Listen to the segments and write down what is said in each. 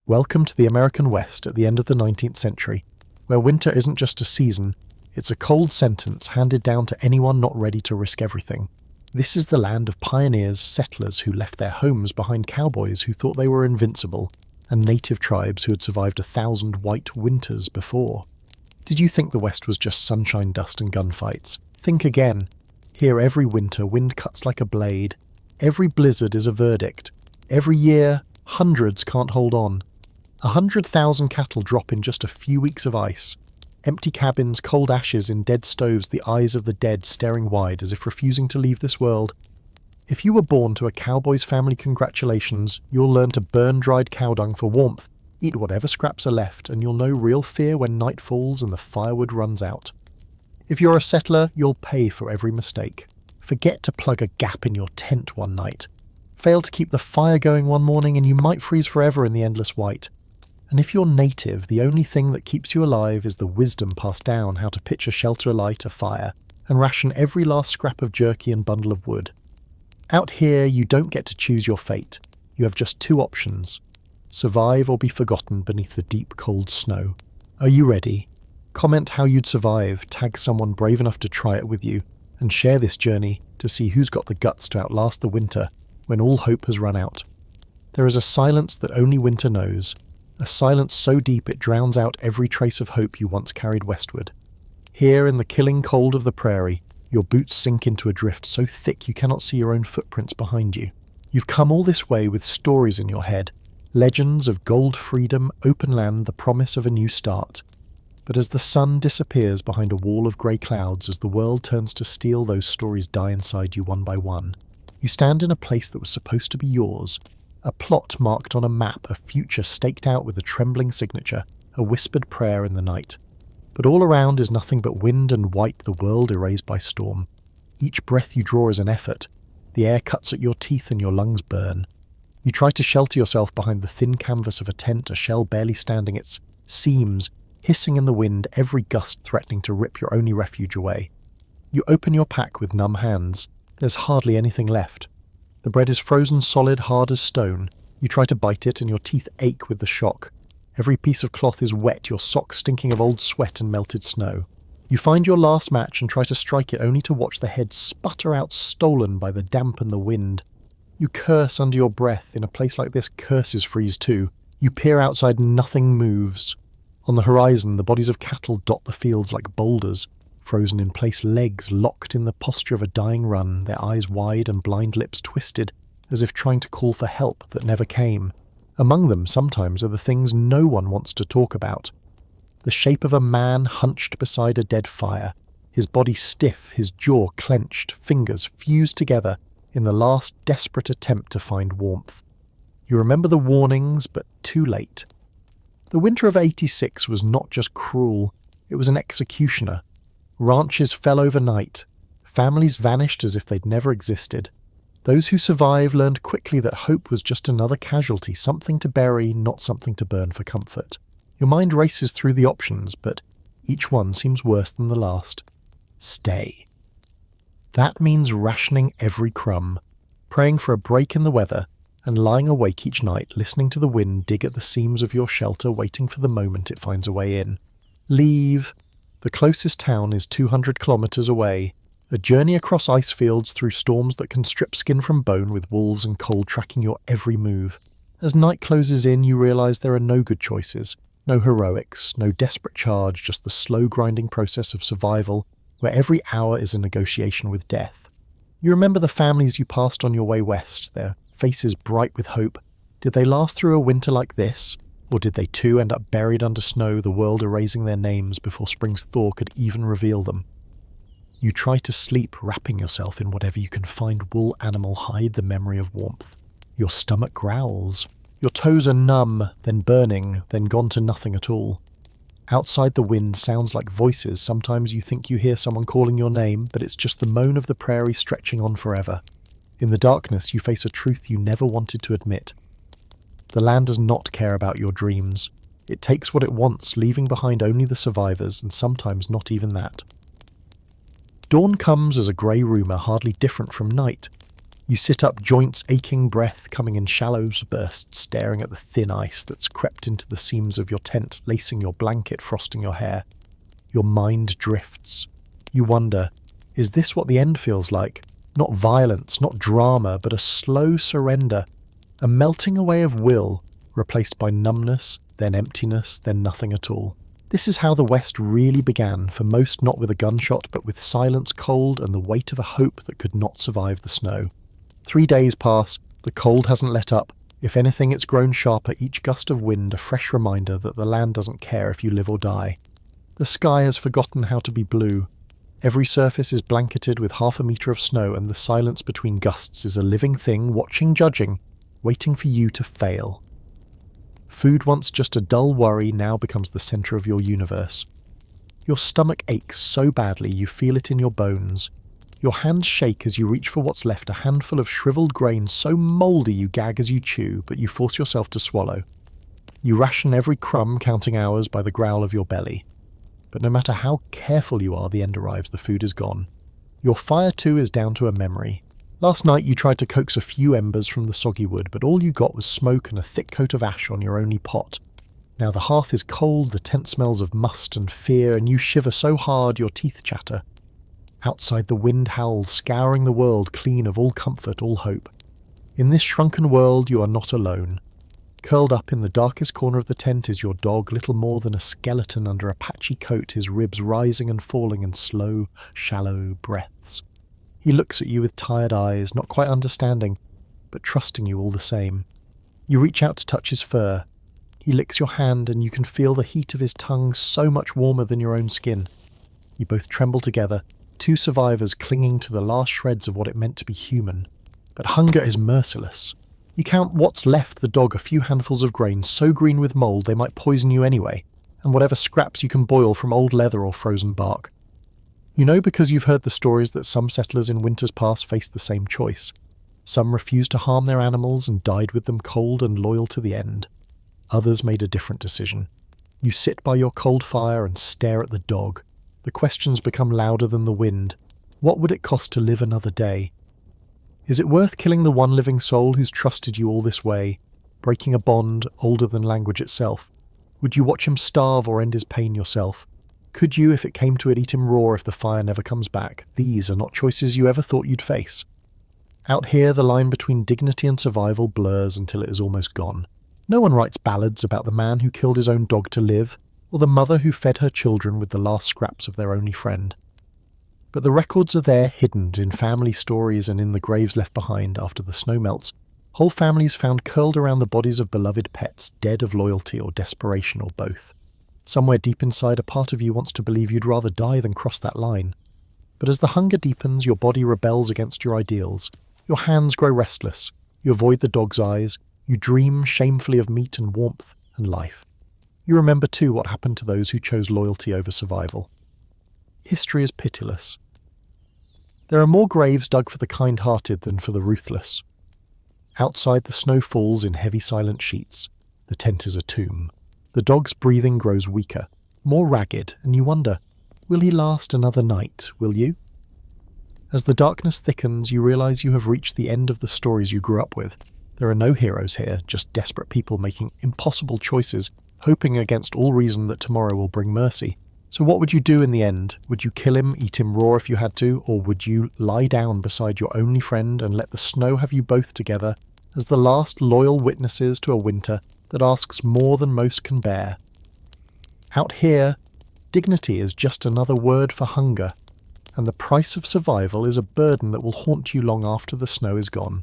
Welcome to the American West at the end of the 19th century, where winter isn't just a season, it's a cold sentence handed down to anyone not ready to risk everything. This is the land of pioneers, settlers who left their homes behind cowboys who thought they were invincible, and native tribes who had survived 1,000 white winters before. Did you think the West was just sunshine, dust and gunfights? Think again. Here every winter wind cuts like a blade. Every blizzard is a verdict. Every year, hundreds can't hold on. 100,000 cattle drop in just a few weeks of ice. Empty cabins, cold ashes in dead stoves, the eyes of the dead staring wide as if refusing to leave this world. If you were born to a cowboy's family, congratulations, you'll learn to burn dried cow dung for warmth, eat whatever scraps are left, and you'll know real fear when night falls and the firewood runs out. If you're a settler, you'll pay for every mistake. Forget to plug a gap in your tent one night. Fail to keep the fire going one morning and you might freeze forever in the endless white. And if you're native, the only thing that keeps you alive is the wisdom passed down how to pitch a shelter alight, a fire, and ration every last scrap of jerky and bundle of wood. Out here, you don't get to choose your fate. You have just two options: survive or be forgotten beneath the deep, cold snow. Are you ready? Comment how you'd survive, tag someone brave enough to try it with you, and share this journey to see who's got the guts to outlast the winter when all hope has run out. There is a silence that only winter knows, a silence so deep it drowns out every trace of hope you once carried westward. Here in the killing cold of the prairie, your boots sink into a drift so thick you cannot see your own footprints behind you. You've come all this way with stories in your head, legends of gold freedom, open land, the promise of a new start. But as the sun disappears behind a wall of grey clouds, as the world turns to steel, those stories die inside you one by one. You stand in a place that was supposed to be yours, a plot marked on a map, a future staked out with a trembling signature, a whispered prayer in the night. But all around is nothing but wind and white, the world erased by storm. Each breath you draw is an effort. The air cuts at your teeth and your lungs burn. You try to shelter yourself behind the thin canvas of a tent, a shell barely standing its seams, hissing in the wind, every gust threatening to rip your only refuge away. You open your pack with numb hands. There's hardly anything left. The bread is frozen solid, hard as stone. You try to bite it and your teeth ache with the shock. Every piece of cloth is wet, your socks stinking of old sweat and melted snow. You find your last match and try to strike it only to watch the head sputter out, stolen by the damp and the wind. You curse under your breath. In a place like this, curses freeze too. You peer outside and nothing moves. On the horizon, the bodies of cattle dot the fields like boulders. Frozen in place, legs locked in the posture of a dying run, their eyes wide and blind lips twisted, as if trying to call for help that never came. Among them, sometimes, are the things no one wants to talk about. The shape of a man hunched beside a dead fire, his body stiff, his jaw clenched, fingers fused together in the last desperate attempt to find warmth. You remember the warnings, but too late. The winter of '86 was not just cruel, it was an executioner. Ranches fell overnight. Families vanished as if they'd never existed. Those who survived learned quickly that hope was just another casualty, something to bury, not something to burn for comfort. Your mind races through the options, but each one seems worse than the last. Stay. That means rationing every crumb, praying for a break in the weather, and lying awake each night listening to the wind dig at the seams of your shelter, waiting for the moment it finds a way in. Leave. The closest town is 200 kilometers away, a journey across ice fields through storms that can strip skin from bone, with wolves and cold tracking your every move. As night closes in, you realize there are no good choices, no heroics, no desperate charge, just the slow grinding process of survival, where every hour is a negotiation with death. You remember the families you passed on your way west, their faces bright with hope. Did they last through a winter like this? Or did they too end up buried under snow, the world erasing their names before spring's thaw could even reveal them? You try to sleep, wrapping yourself in whatever you can find, wool, animal, hide the memory of warmth. Your stomach growls. Your toes are numb, then burning, then gone to nothing at all. Outside, the wind sounds like voices. Sometimes you think you hear someone calling your name, but it's just the moan of the prairie stretching on forever. In the darkness, you face a truth you never wanted to admit. The land does not care about your dreams. It takes what it wants, leaving behind only the survivors, and sometimes not even that. Dawn comes as a grey rumour hardly different from night. You sit up, joints aching, breath coming in shallow bursts, staring at the thin ice that's crept into the seams of your tent, lacing your blanket, frosting your hair. Your mind drifts. You wonder, is this what the end feels like? Not violence, not drama, but a slow surrender, a melting away of will, replaced by numbness, then emptiness, then nothing at all. This is how the West really began, for most not with a gunshot, but with silence cold and the weight of a hope that could not survive the snow. 3 days pass, the cold hasn't let up. If anything, it's grown sharper, each gust of wind a fresh reminder that the land doesn't care if you live or die. The sky has forgotten how to be blue. Every surface is blanketed with 1/2 meter of snow, and the silence between gusts is a living thing, watching, judging, waiting for you to fail. Food, once just a dull worry, now becomes the centre of your universe. Your stomach aches so badly you feel it in your bones. Your hands shake as you reach for what's left, a handful of shriveled grain so mouldy you gag as you chew, but you force yourself to swallow. You ration every crumb, counting hours by the growl of your belly. But no matter how careful you are, the end arrives, the food is gone. Your fire too is down to a memory. Last night you tried to coax a few embers from the soggy wood, but all you got was smoke and a thick coat of ash on your only pot. Now the hearth is cold, the tent smells of must and fear, and you shiver so hard your teeth chatter. Outside the wind howls, scouring the world clean of all comfort, all hope. In this shrunken world you are not alone. Curled up in the darkest corner of the tent is your dog, little more than a skeleton under a patchy coat, his ribs rising and falling in slow, shallow breaths. He looks at you with tired eyes, not quite understanding, but trusting you all the same. You reach out to touch his fur. He licks your hand, and you can feel the heat of his tongue so much warmer than your own skin. You both tremble together, 2 survivors clinging to the last shreds of what it meant to be human. But hunger is merciless. You count what's left the dog, a few handfuls of grain so green with mould they might poison you anyway, and whatever scraps you can boil from old leather or frozen bark. You know because you've heard the stories that some settlers in winters past faced the same choice. Some refused to harm their animals and died with them cold and loyal to the end. Others made a different decision. You sit by your cold fire and stare at the dog. The questions become louder than the wind. What would it cost to live another day? Is it worth killing the one living soul who's trusted you all this way, breaking a bond older than language itself? Would you watch him starve or end his pain yourself? Could you, if it came to it, eat him raw if the fire never comes back? These are not choices you ever thought you'd face. Out here, the line between dignity and survival blurs until it is almost gone. No one writes ballads about the man who killed his own dog to live, or the mother who fed her children with the last scraps of their only friend. But the records are there, hidden in family stories and in the graves left behind after the snow melts. Whole families found curled around the bodies of beloved pets, dead of loyalty or desperation or both. Somewhere deep inside, a part of you wants to believe you'd rather die than cross that line. But as the hunger deepens, your body rebels against your ideals. Your hands grow restless. You avoid the dog's eyes. You dream shamefully of meat and warmth and life. You remember too what happened to those who chose loyalty over survival. History is pitiless. There are more graves dug for the kind-hearted than for the ruthless. Outside, the snow falls in heavy silent sheets. The tent is a tomb. The dog's breathing grows weaker, more ragged, and you wonder, will he last another night, will you? As the darkness thickens, you realize you have reached the end of the stories you grew up with. There are no heroes here, just desperate people making impossible choices, hoping against all reason that tomorrow will bring mercy. So what would you do in the end? Would you kill him, eat him raw if you had to, or would you lie down beside your only friend and let the snow have you both together as the last loyal witnesses to a winter that asks more than most can bear? Out here, dignity is just another word for hunger, and the price of survival is a burden that will haunt you long after the snow is gone.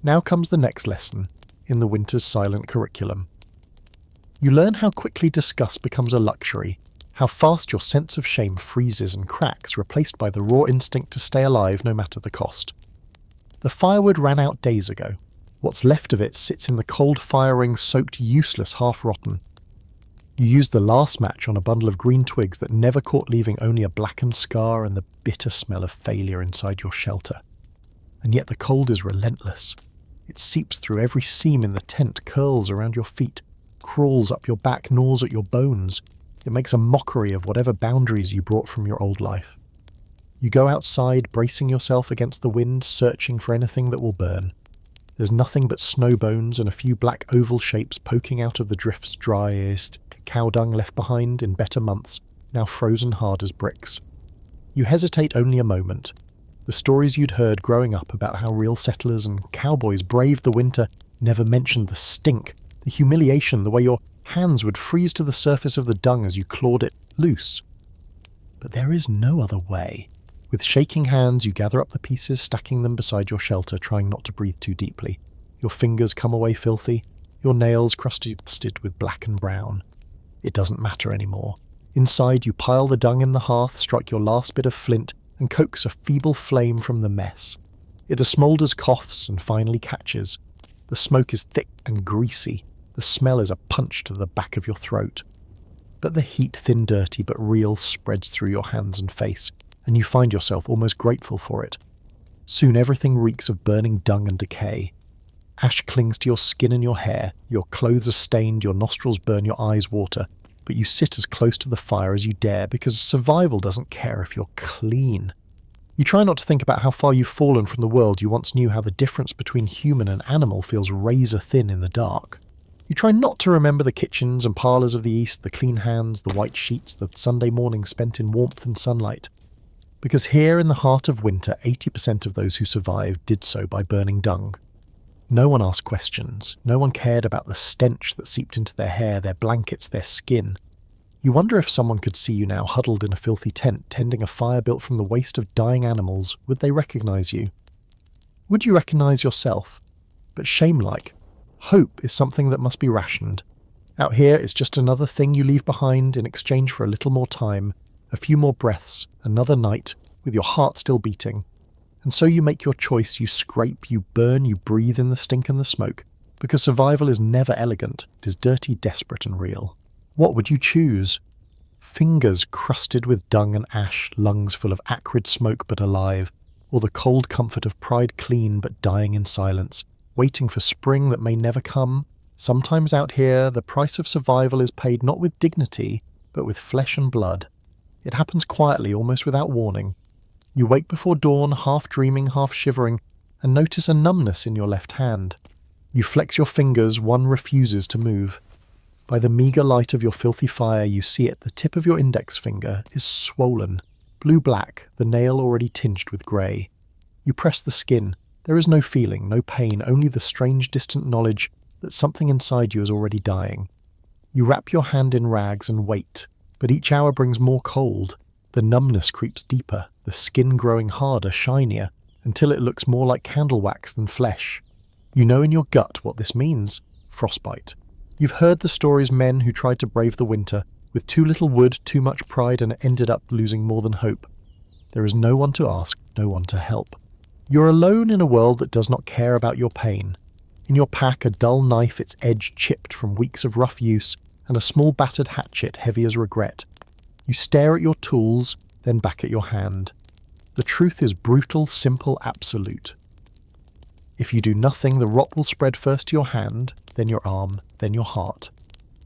Now comes the next lesson in the winter's silent curriculum. You learn how quickly disgust becomes a luxury, how fast your sense of shame freezes and cracks, replaced by the raw instinct to stay alive no matter the cost. The firewood ran out days ago. What's left of it sits in the cold fire ring, soaked, useless, half-rotten. You use the last match on a bundle of green twigs that never caught, leaving only a blackened scar and the bitter smell of failure inside your shelter. And yet the cold is relentless. It seeps through every seam in the tent, curls around your feet, crawls up your back, gnaws at your bones. It makes a mockery of whatever boundaries you brought from your old life. You go outside, bracing yourself against the wind, searching for anything that will burn. There's nothing but snow bones and a few black oval shapes poking out of the drift's driest cow dung left behind in better months, now frozen hard as bricks. You hesitate only a moment. The stories you'd heard growing up about how real settlers and cowboys braved the winter never mentioned the stink, the humiliation, the way your hands would freeze to the surface of the dung as you clawed it loose. But there is no other way. With shaking hands, you gather up the pieces, stacking them beside your shelter, trying not to breathe too deeply. Your fingers come away filthy, your nails crusted with black and brown. It doesn't matter anymore. Inside, you pile the dung in the hearth, strike your last bit of flint, and coax a feeble flame from the mess. It smoulders, coughs, and finally catches. The smoke is thick and greasy. The smell is a punch to the back of your throat. But the heat, thin, dirty, but real, spreads through your hands and face, and you find yourself almost grateful for it. Soon everything reeks of burning dung and decay. Ash clings to your skin and your hair, your clothes are stained, your nostrils burn, your eyes water, but you sit as close to the fire as you dare because survival doesn't care if you're clean. You try not to think about how far you've fallen from the world you once knew, how the difference between human and animal feels razor thin in the dark. You try not to remember the kitchens and parlours of the East, the clean hands, the white sheets, the Sunday mornings spent in warmth and sunlight. Because here in the heart of winter, 80% of those who survived did so by burning dung. No one asked questions. No one cared about the stench that seeped into their hair, their blankets, their skin. You wonder if someone could see you now huddled in a filthy tent, tending a fire built from the waste of dying animals. Would they recognise you? Would you recognise yourself? But shame-like, hope is something that must be rationed. Out here, it's just another thing you leave behind in exchange for a little more time, a few more breaths, another night, with your heart still beating. And so you make your choice, you scrape, you burn, you breathe in the stink and the smoke, because survival is never elegant, it is dirty, desperate and real. What would you choose? Fingers crusted with dung and ash, lungs full of acrid smoke but alive, or the cold comfort of pride clean but dying in silence, waiting for spring that may never come? Sometimes out here, the price of survival is paid not with dignity, but with flesh and blood. It happens quietly, almost without warning. You wake before dawn, half dreaming, half shivering, and notice a numbness in your left hand. You flex your fingers, one refuses to move. By the meagre light of your filthy fire, you see it. The tip of your index finger is swollen, blue-black, the nail already tinged with grey. You press the skin. There is no feeling, no pain, only the strange distant knowledge that something inside you is already dying. You wrap your hand in rags and wait, but each hour brings more cold. The numbness creeps deeper, the skin growing harder, shinier, until it looks more like candle wax than flesh. You know in your gut what this means. Frostbite. You've heard the stories men who tried to brave the winter, with too little wood, too much pride, and ended up losing more than hope. There is no one to ask, no one to help. You're alone in a world that does not care about your pain. In your pack, a dull knife, its edge chipped from weeks of rough use, and a small battered hatchet heavy as regret. You stare at your tools, then back at your hand. The truth is brutal, simple, absolute. If you do nothing, the rot will spread first to your hand, then your arm, then your heart.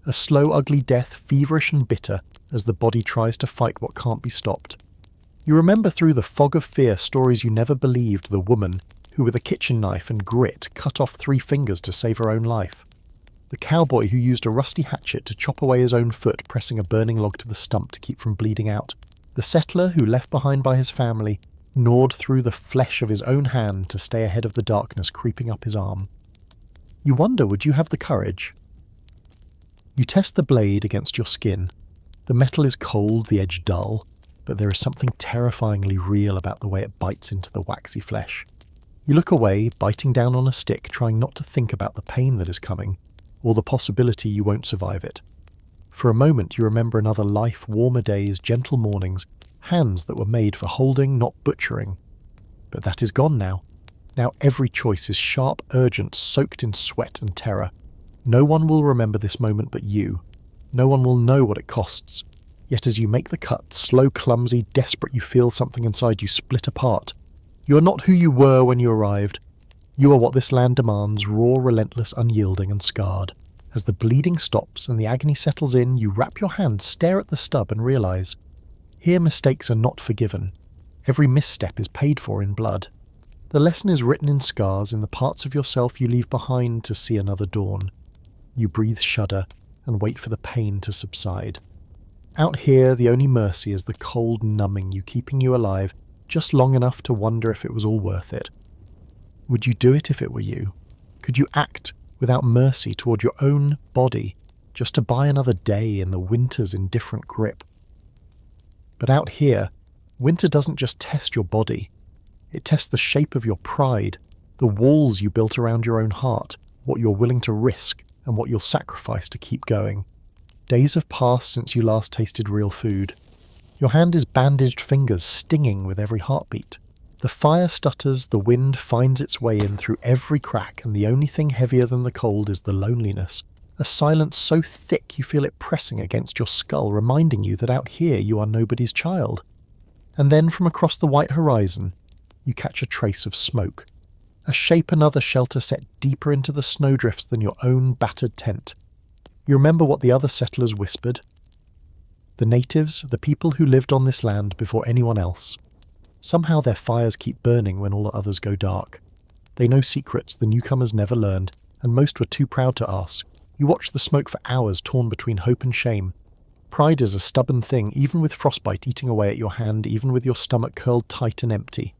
A slow, ugly death, feverish and bitter, as the body tries to fight what can't be stopped. You remember through the fog of fear stories you never believed, the woman who with a kitchen knife and grit cut off 3 fingers to save her own life. The cowboy who used a rusty hatchet to chop away his own foot, pressing a burning log to the stump to keep from bleeding out. The settler who, left behind by his family, gnawed through the flesh of his own hand to stay ahead of the darkness creeping up his arm. You wonder, would you have the courage? You test the blade against your skin. The metal is cold, the edge dull, but there is something terrifyingly real about the way it bites into the waxy flesh. You look away, biting down on a stick, trying not to think about the pain that is coming, or the possibility you won't survive it. For a moment you remember another life, warmer days, gentle mornings, hands that were made for holding, not butchering. But that is gone now. Now every choice is sharp, urgent, soaked in sweat and terror. No one will remember this moment but you. No one will know what it costs. Yet as you make the cut, slow, clumsy, desperate, you feel something inside you split apart. You are not who you were when you arrived. You are what this land demands, raw, relentless, unyielding and scarred. As the bleeding stops and the agony settles in, you wrap your hand, stare at the stub and realise, here mistakes are not forgiven. Every misstep is paid for in blood. The lesson is written in scars in the parts of yourself you leave behind to see another dawn. You breathe shudder and wait for the pain to subside. Out here, the only mercy is the cold numbing you, keeping you alive just long enough to wonder if it was all worth it. Would you do it if it were you? Could you act without mercy toward your own body just to buy another day in the winter's indifferent grip? But out here, winter doesn't just test your body. It tests the shape of your pride, the walls you built around your own heart, what you're willing to risk and what you'll sacrifice to keep going. Days have passed since you last tasted real food. Your hand is bandaged fingers stinging with every heartbeat. The fire stutters, the wind finds its way in through every crack, and the only thing heavier than the cold is the loneliness. A silence so thick you feel it pressing against your skull, reminding you that out here you are nobody's child. And then from across the white horizon, you catch a trace of smoke. A shape another shelter set deeper into the snowdrifts than your own battered tent. You remember what the other settlers whispered? The natives, the people who lived on this land before anyone else. Somehow their fires keep burning when all the others go dark. They know secrets the newcomers never learned, and most were too proud to ask. You watch the smoke for hours, torn between hope and shame. Pride is a stubborn thing, even with frostbite eating away at your hand, even with your stomach curled tight and empty.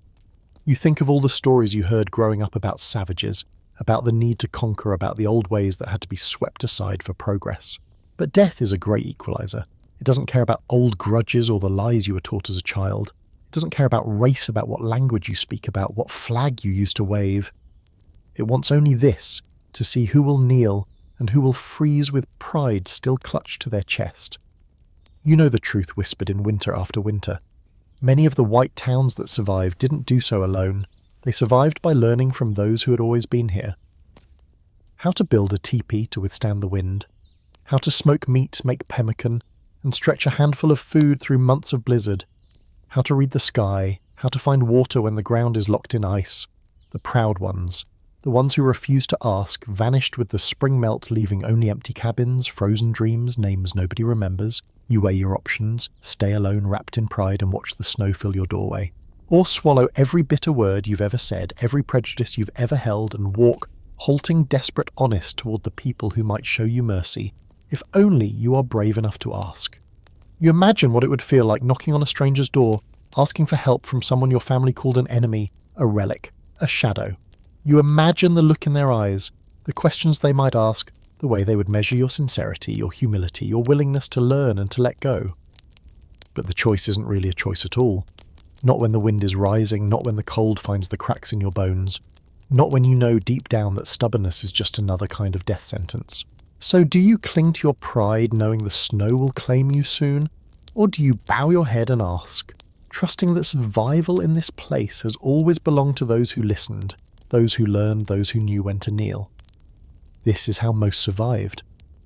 You think of all the stories you heard growing up about savages, about the need to conquer, about the old ways that had to be swept aside for progress. But death is a great equalizer. It doesn't care about old grudges or the lies you were taught as a child. It doesn't care about race, about what language you speak, about what flag you used to wave. It wants only this, to see who will kneel and who will freeze with pride still clutched to their chest. You know the truth whispered in winter after winter. Many of the white towns that survived didn't do so alone. They survived by learning from those who had always been here. How to build a teepee to withstand the wind. How to smoke meat, make pemmican, and stretch a handful of food through months of blizzard. How to read the sky, how to find water when the ground is locked in ice. The proud ones, the ones who refused to ask, vanished with the spring melt, leaving only empty cabins, frozen dreams, names nobody remembers. You weigh your options, stay alone wrapped in pride and watch the snow fill your doorway. Or swallow every bitter word you've ever said, every prejudice you've ever held, and walk, halting, desperate, honest, toward the people who might show you mercy, if only you are brave enough to ask. You imagine what it would feel like knocking on a stranger's door, asking for help from someone your family called an enemy, a relic, a shadow. You imagine the look in their eyes, the questions they might ask, the way they would measure your sincerity, your humility, your willingness to learn and to let go. But the choice isn't really a choice at all. Not when the wind is rising, not when the cold finds the cracks in your bones, not when you know deep down that stubbornness is just another kind of death sentence. So do you cling to your pride knowing the snow will claim you soon? Or do you bow your head and ask, trusting that survival in this place has always belonged to those who listened, those who learned, those who knew when to kneel? This is how most survived.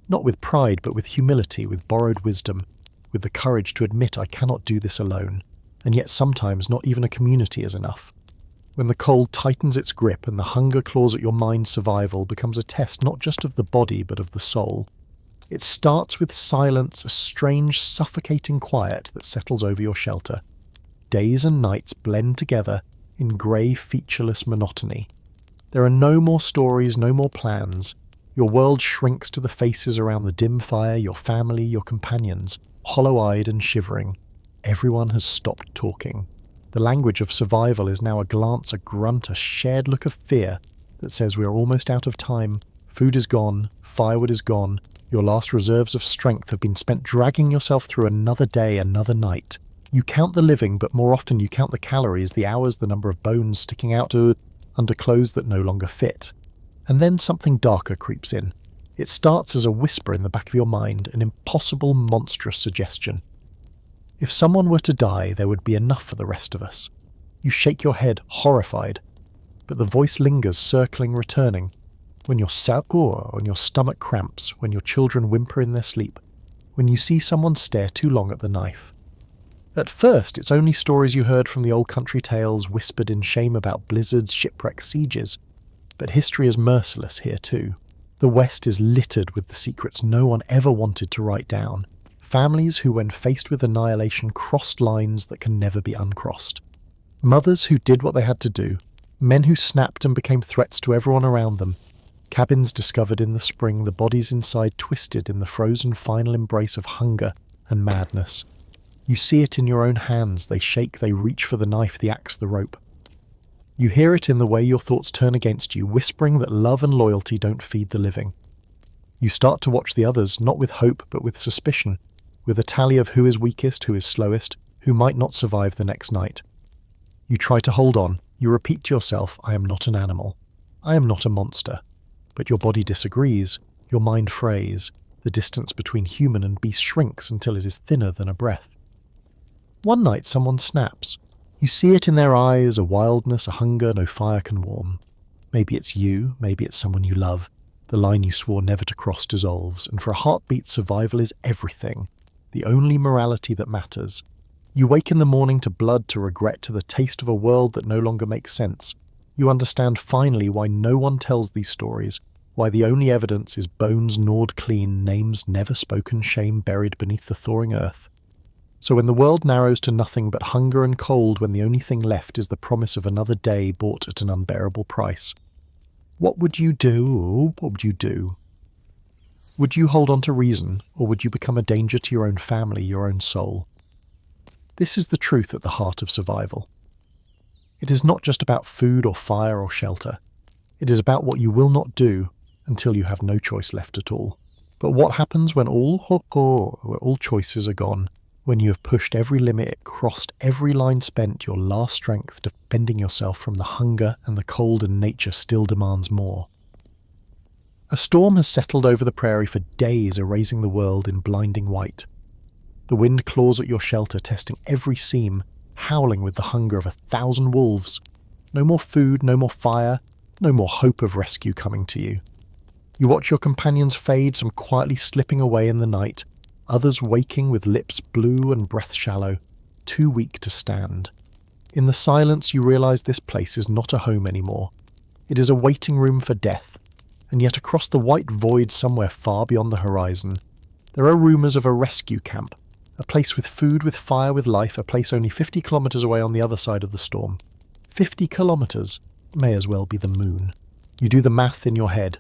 Not with pride, but with humility, with borrowed wisdom, with the courage to admit I cannot do this alone. And yet sometimes not even a community is enough. When the cold tightens its grip and the hunger claws at your mind's survival becomes a test not just of the body but of the soul. It starts with silence, a strange, suffocating quiet that settles over your shelter. Days and nights blend together in grey, featureless monotony. There are no more stories, no more plans. Your world shrinks to the faces around the dim fire, your family, your companions, hollow-eyed and shivering. Everyone has stopped talking. The language of survival is now a glance, a grunt, a shared look of fear that says we are almost out of time, food is gone, firewood is gone, your last reserves of strength have been spent dragging yourself through another day, another night. You count the living, but more often you count the calories, the hours, the number of bones sticking out under clothes that no longer fit. And then something darker creeps in. It starts as a whisper in the back of your mind, an impossible, monstrous suggestion. If someone were to die, there would be enough for the rest of us. You shake your head, horrified, but the voice lingers, circling, returning. When your when your stomach cramps, when your children whimper in their sleep, when you see someone stare too long at the knife. At first, it's only stories you heard from the old country tales whispered in shame about blizzards, shipwrecks, sieges. But history is merciless here too. The West is littered with the secrets no one ever wanted to write down. Families who, when faced with annihilation, crossed lines that can never be uncrossed. Mothers who did what they had to do, men who snapped and became threats to everyone around them, cabins discovered in the spring, the bodies inside twisted in the frozen final embrace of hunger and madness. You see it in your own hands, they shake, they reach for the knife, the axe, the rope. You hear it in the way your thoughts turn against you, whispering that love and loyalty don't feed the living. You start to watch the others, not with hope but with suspicion, with a tally of who is weakest, who is slowest, who might not survive the next night. You try to hold on, you repeat to yourself, I am not an animal, I am not a monster. But your body disagrees, your mind frays, the distance between human and beast shrinks until it is thinner than a breath. One night someone snaps. You see it in their eyes, a wildness, a hunger no fire can warm. Maybe it's you, maybe it's someone you love. The line you swore never to cross dissolves, and for a heartbeat survival is everything, the only morality that matters. You wake in the morning to blood, to regret, to the taste of a world that no longer makes sense. You understand finally why no one tells these stories, why the only evidence is bones gnawed clean, names never spoken, shame buried beneath the thawing earth. So when the world narrows to nothing but hunger and cold, when the only thing left is the promise of another day bought at an unbearable price, what would you do? What would you do? Would you hold on to reason, or would you become a danger to your own family, your own soul? This is the truth at the heart of survival. It is not just about food or fire or shelter. It is about what you will not do until you have no choice left at all. But what happens when all choices are gone? When you have pushed every limit, crossed every line spent, your last strength defending yourself from the hunger and the cold, and nature still demands more. A storm has settled over the prairie for days, erasing the world in blinding white. The wind claws at your shelter, testing every seam, howling with the hunger of 1,000 wolves. No more food, no more fire, no more hope of rescue coming to you. You watch your companions fade, some quietly slipping away in the night, others waking with lips blue and breath shallow, too weak to stand. In the silence you realize this place is not a home anymore. It is a waiting room for death, and yet across the white void somewhere far beyond the horizon, there are rumours of a rescue camp, a place with food, with fire, with life, a place only 50 kilometres away on the other side of the storm. 50 kilometres may as well be the moon. You do the math in your head.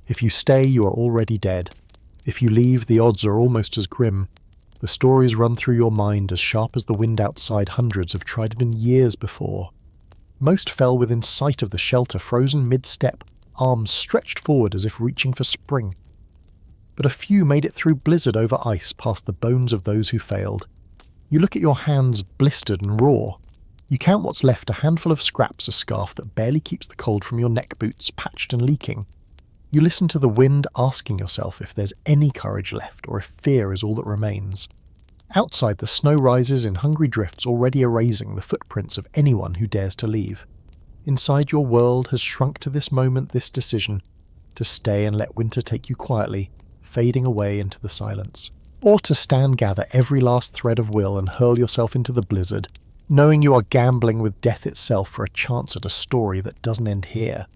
If you stay, you are already dead. If you leave, the odds are almost as grim. The stories run through your mind as sharp as the wind outside. Hundreds have tried it in years before. Most fell within sight of the shelter, frozen mid-step, arms stretched forward as if reaching for spring. But a few made it through blizzard over ice, past the bones of those who failed. You look at your hands, blistered and raw. You count what's left, a handful of scraps, a scarf that barely keeps the cold from your neck boots, patched and leaking. You listen to the wind, asking yourself if there's any courage left, or if fear is all that remains. Outside, the snow rises in hungry drifts, already erasing the footprints of anyone who dares to leave. Inside, your world has shrunk to this moment, this decision, to stay and let winter take you quietly, fading away into the silence. Or to stand, gather every last thread of will and hurl yourself into the blizzard, knowing you are gambling with death itself for a chance at a story that doesn't end here.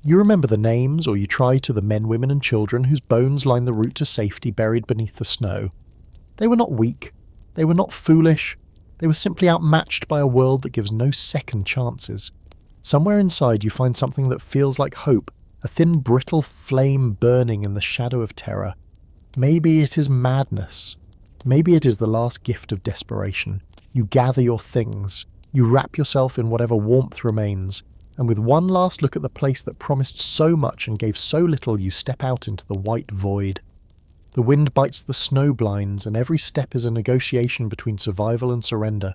You remember the names, or you try to, the men, women and children whose bones line the route to safety buried beneath the snow. They were not weak, they were not foolish, they were simply outmatched by a world that gives no second chances. Somewhere inside you find something that feels like hope, a thin brittle flame burning in the shadow of terror. Maybe it is madness. Maybe it is the last gift of desperation. You gather your things, you wrap yourself in whatever warmth remains, and with one last look at the place that promised so much and gave so little, you step out into the white void. The wind bites the snow blinds, and every step is a negotiation between survival and surrender.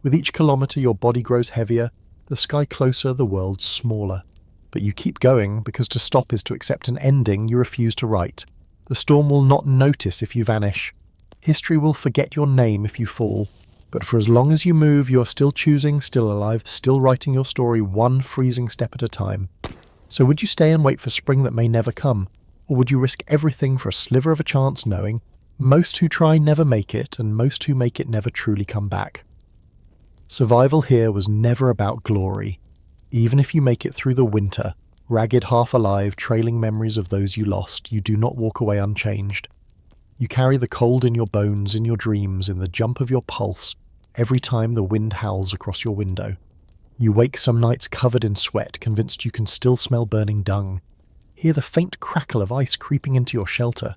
With each kilometre your body grows heavier, the sky closer, the world smaller. But you keep going, because to stop is to accept an ending you refuse to write. The storm will not notice if you vanish. History will forget your name if you fall. But for as long as you move, you are still choosing, still alive, still writing your story one freezing step at a time. So would you stay and wait for spring that may never come? Or would you risk everything for a sliver of a chance, knowing most who try never make it, and most who make it never truly come back? Survival here was never about glory. Even if you make it through the winter, ragged, half alive, trailing memories of those you lost, you do not walk away unchanged. You carry the cold in your bones, in your dreams, in the jump of your pulse, every time the wind howls across your window. You wake some nights covered in sweat, convinced you can still smell burning dung. Hear the faint crackle of ice creeping into your shelter.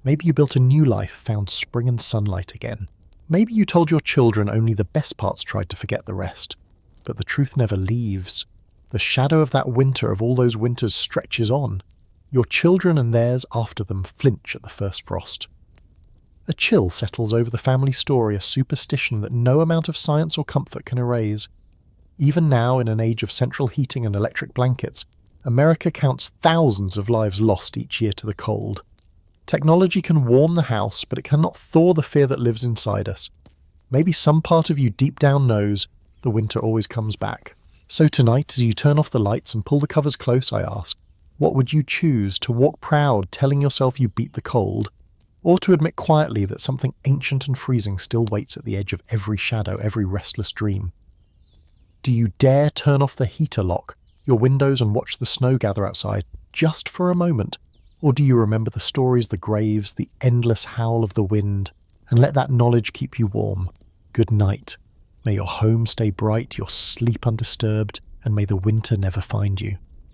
Maybe you built a new life, found spring and sunlight again. Maybe you told your children only the best parts, tried to forget the rest. But the truth never leaves. The shadow of that winter of all those winters stretches on. Your children and theirs after them flinch at the first frost. A chill settles over the family story, a superstition that no amount of science or comfort can erase. Even now, in an age of central heating and electric blankets, America counts thousands of lives lost each year to the cold. Technology can warm the house, but it cannot thaw the fear that lives inside us. Maybe some part of you deep down knows the winter always comes back. So tonight, as you turn off the lights and pull the covers close, I ask, what would you choose, to walk proud, telling yourself you beat the cold, or to admit quietly that something ancient and freezing still waits at the edge of every shadow, every restless dream? Do you dare turn off the heater lock, your windows, and watch the snow gather outside, just for a moment? Or do you remember the stories, the graves, the endless howl of the wind, and let that knowledge keep you warm? Good night. May your home stay bright, your sleep undisturbed, and may the winter never find you.